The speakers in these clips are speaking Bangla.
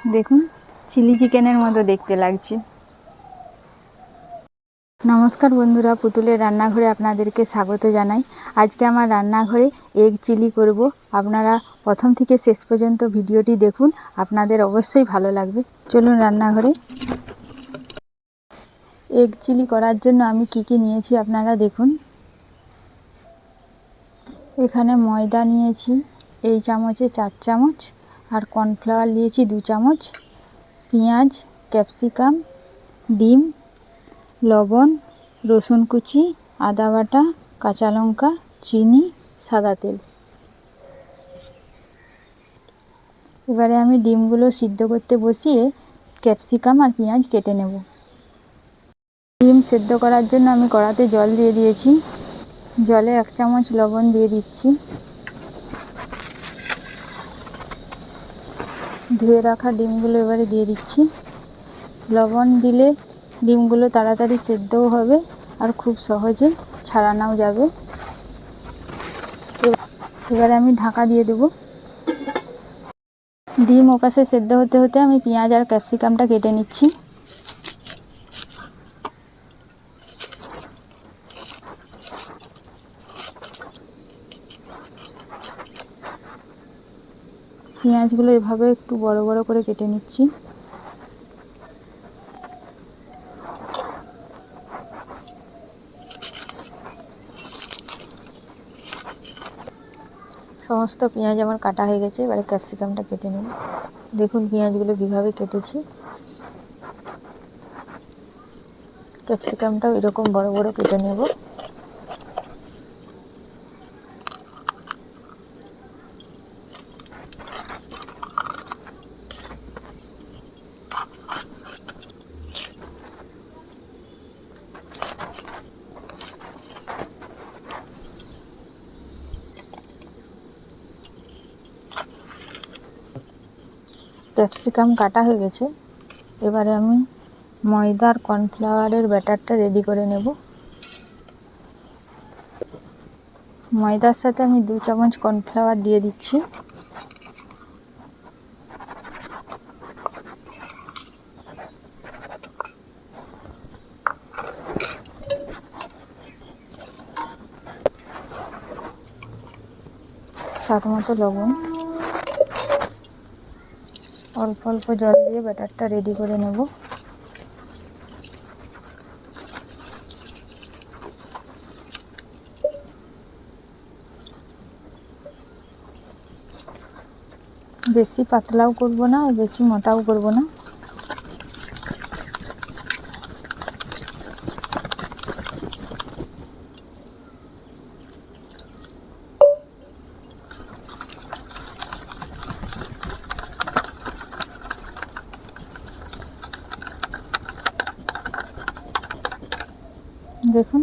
দেখুন চিলি চিকেনের মতো দেখতে লাগছে। নমস্কার বন্ধুরা, পুতুলের রান্নাঘরে আপনাদেরকে স্বাগত জানাই। আজকে আমার রান্নাঘরে এগ চিলি করব। আপনারা প্রথম থেকে শেষ পর্যন্ত ভিডিওটি দেখুন, আপনাদের অবশ্যই ভালো লাগবে। চলুন রান্নাঘরে। এগ চিলি করার জন্য আমি কি নিয়েছি আপনারা দেখুন। এখানে ময়দা নিয়েছি এই চামচে 4 চামচ, আর কর্নফ্লাওয়ার নিয়েছি 2 চামচ, পেঁয়াজ, ক্যাপসিকাম, ডিম, লবণ, রসুন কুচি, আদা বাটা, কাঁচা লঙ্কা, চিনি, সাদা তেল। এবারে আমি ডিমগুলো সিদ্ধ করতে বসিয়ে ক্যাপসিকাম আর পেঁয়াজ কেটে নেব। ডিম সেদ্ধ করার জন্য আমি কড়াতে জল দিয়ে দিয়েছি। জলে 1 চামচ লবণ দিয়ে দিচ্ছি। ধুয়ে রাখা ডিমগুলো এবারে দিয়ে দিচ্ছি। লবণ দিলে ডিমগুলো তাড়াতাড়ি সেদ্ধও হবে আর খুব সহজে ছাড়ানোও যাবে। এবারে আমি ঢাকা দিয়ে দেব। ডিম ওপাশে সেদ্ধ হতে হতে আমি পেঁয়াজ আর ক্যাপসিকামটা কেটে নিচ্ছি। পেঁয়াজগুলো এভাবে একটু বড় বড় করে কেটে নিচ্ছি। সমস্ত পেঁয়াজ আমার কাটা হয়ে গেছে। এবারে ক্যাপসিকামটা কেটে নেব। দেখুন পেঁয়াজগুলো কীভাবে কেটেছি। ক্যাপসিকামটাও এরকম বড় বড় কেটে নেব। ক্যাপসিকাম কাটা হয়ে গেছে। এবারে আমি ময়দার কর্নফ্লাওয়ারের ব্যাটারটা রেডি করে নেব। ময়দার সাথে আমি 2 চামচ কর্নফ্লাওয়ার দিয়ে দিচ্ছি। স্বাদ মতো লবণ, অল্প অল্প জল দিয়ে ব্যাটারটা রেডি করে নেব। বেশি পাতলাও করব না আর বেশি মোটাও করব না। দেখুন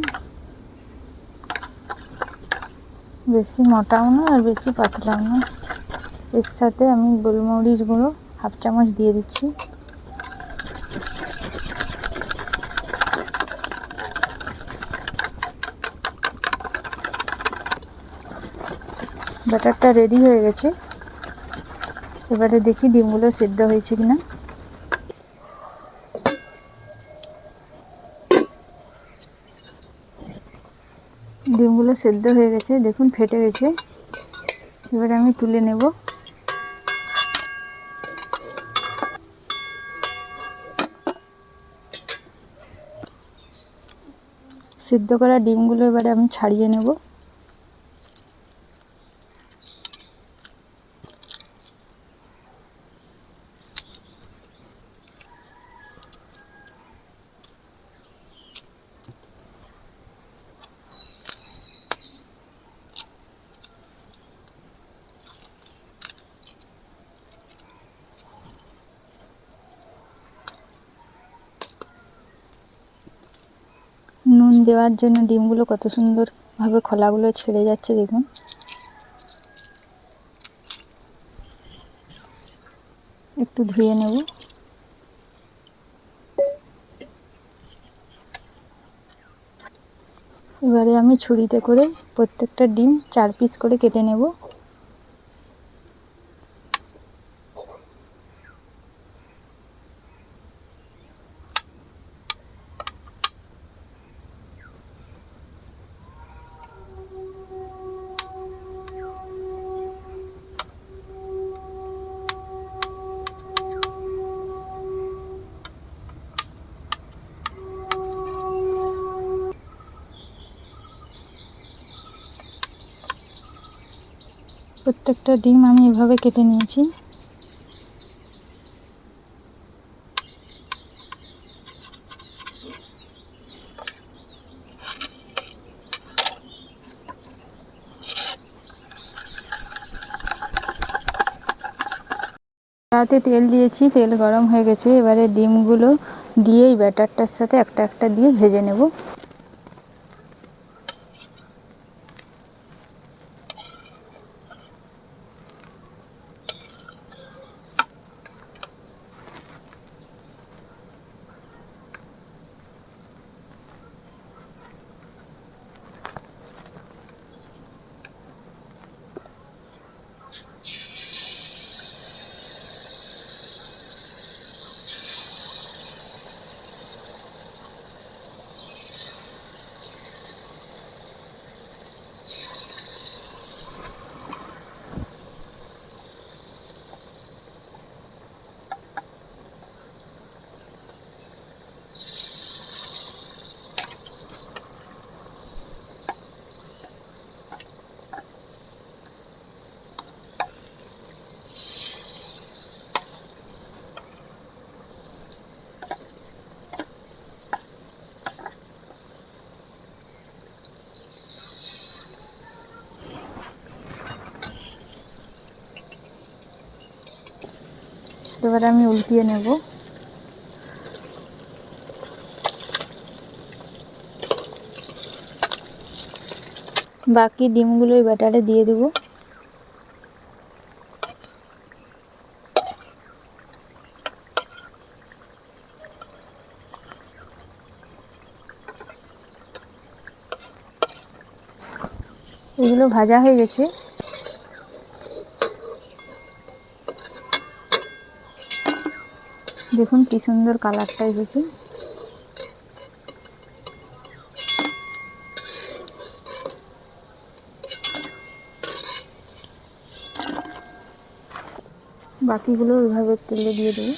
বেশি মোটাও না আর বেশি পাতলাও না। এর সাথে আমি গোলমরিচ গুঁড়ো 1/2 চামচ দিয়ে দিচ্ছি। ব্যাটারটা রেডি হয়ে গেছে। এবারে দেখি ডিমগুলো সেদ্ধ হয়েছে কিনা। ডিমগুলো সেদ্ধ হয়ে গেছে, দেখুন ফেটে গেছে। এবারে আমি তুলে নেব। সেদ্ধ করা ডিমগুলো এবারে আমি ছাড়িয়ে নেব। নুন দেওয়ার জন্য ডিমগুলো কত সুন্দরভাবে খোলাগুলো ছেড়ে যাচ্ছে দেখুন। একটু ধুয়ে নেব। এবারে আমি ছুরিতে করে প্রত্যেকটা ডিম 4 পিস করে কেটে নেব। প্রত্যেকটা ডিম আমি এভাবে কেটে নিয়েছি। কড়াতে তেল দিয়েছি, তেল গরম হয়ে গেছে। এবারে ডিমগুলো দিয়ে এই ব্যাটারটার সাথে একটা একটা দিয়ে ভেজে নেব। এবারে আমি উল্টিয়ে নেব। বাকি ডিমগুলো এই ব্যাটারে দিয়ে দেব। এগুলো ভাজা হয়ে গেছে। দেখুন কি সুন্দর কালারটা এসেছে। বাকিগুলো ওইভাবে তেলে দিয়ে দেবো।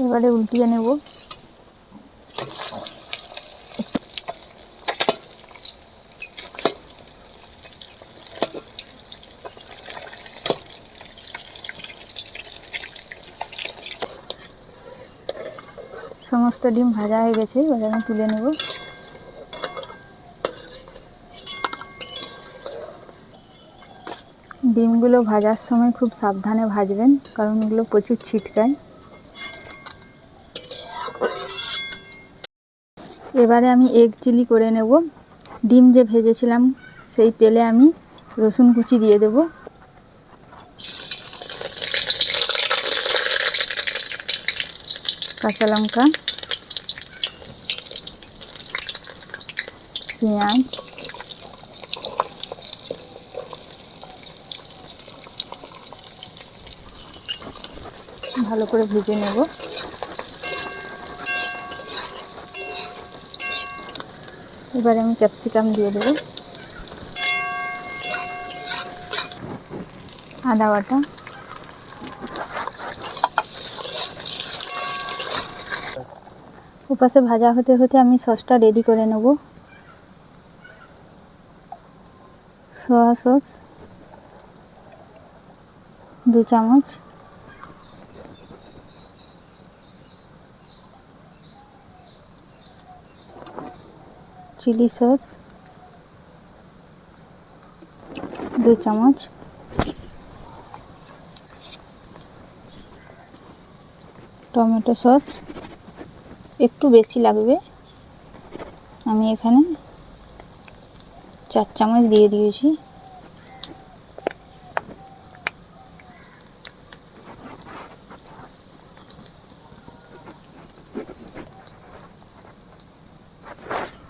এবারে উল্টিয়ে নেব। সমস্ত ডিম ভাজা হয়ে গেছে, এবারে আমি তুলে নেব। ডিমগুলো ভাজার সময় খুব সাবধানে ভাজবেন, কারণ এগুলো প্রচুর ছিটকায়। এবারে আমি এগ চিলি করে নেব। ডিম যে ভেজেছিলাম সেই তেলে আমি রসুন কুচি দিয়ে দেব। কাঁচা লঙ্কা, পেঁয়াজ, ভালো করে ভেজে নেব। এবারে আমি ক্যাপসিকাম দিয়ে দেব, আদা বাটা, ওপাশে ভাজা হতে হতে আমি সসটা রেডি করে নেব। সয়া সস 2 চামচ, চিলি সস 2 চামচ, টমেটো সস একটু বেশি লাগবে, আমি এখানে 4 চামচ দিয়ে দিয়েছি।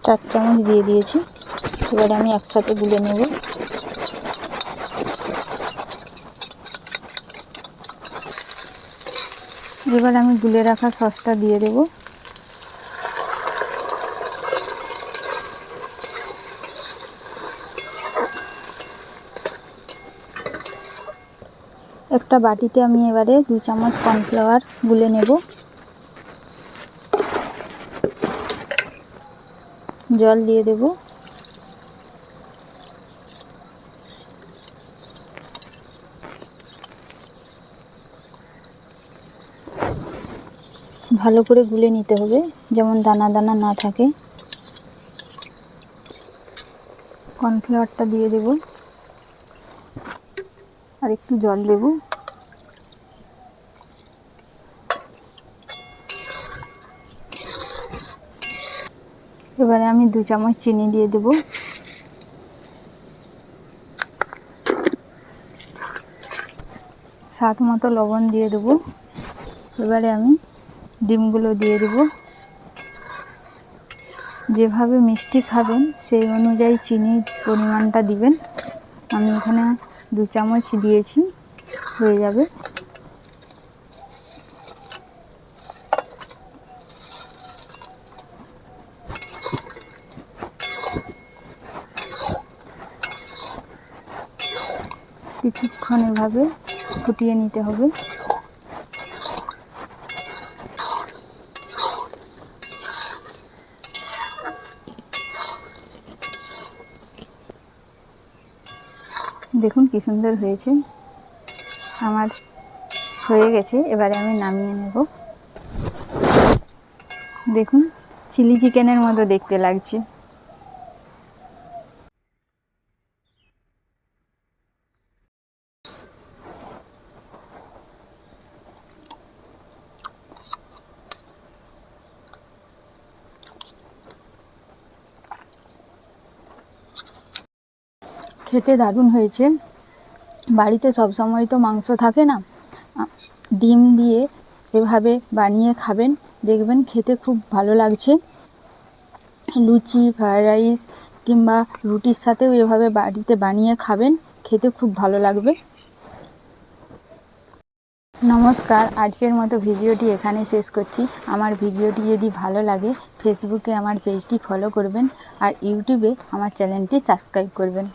4 চামচ দিয়ে দিয়েছি। এবারে আমি একসাথে গুলে নেব। এবার আমি গুলে রাখা সসটা দিয়ে দেব। একটা বাটিতে আমি এবারে 2 চামচ কর্নফ্লাওয়ার গুলে নেব। জল দিয়ে দেব। ভালো করে গুলে নিতে হবে, যেমন দানা দানা না থাকে। কর্নফ্লাওয়ারটা দিয়ে দেব আর একটু জল দেব। এবারে আমি 2 চামচ চিনি দিয়ে দেব। স্বাদ মতো লবণ দিয়ে দেব। এবারে আমি ডিমগুলো দিয়ে দেব। যেভাবে মিষ্টি খাবেন সেই অনুযায়ী চিনির পরিমাণটা দিবেন। আমি এখানে 2 চামচ দিয়েছি, হয়ে যাবে। কিছুক্ষণ এভাবে ফুটিয়ে নিতে হবে। দেখুন কি সুন্দর হয়েছে। আমার হয়ে গেছে, এবারে আমি নামিয়ে নেব। দেখুন চিলি চিকেনের মতো দেখতে লাগছে। খেতে দারুণ হয়েছে। বাড়িতে সব সময় তো মাংস থাকে না, ডিম দিয়ে এভাবে বানিয়ে খাবেন, দেখবেন খেতে খুব ভালো লাগছে। লুচি, ফ্রায়েড রাইস কিংবা রুটির সাথেও এভাবে বাড়িতে বানিয়ে খাবেন, খেতে খুব ভালো লাগবে। নমস্কার, আজকের মতো ভিডিওটি এখানে শেষ করছি। আমার ভিডিওটি যদি ভালো লাগে ফেসবুকে আমার পেজটি ফলো করবেন আর ইউটিউবে আমার চ্যানেলটি সাবস্ক্রাইব করবেন।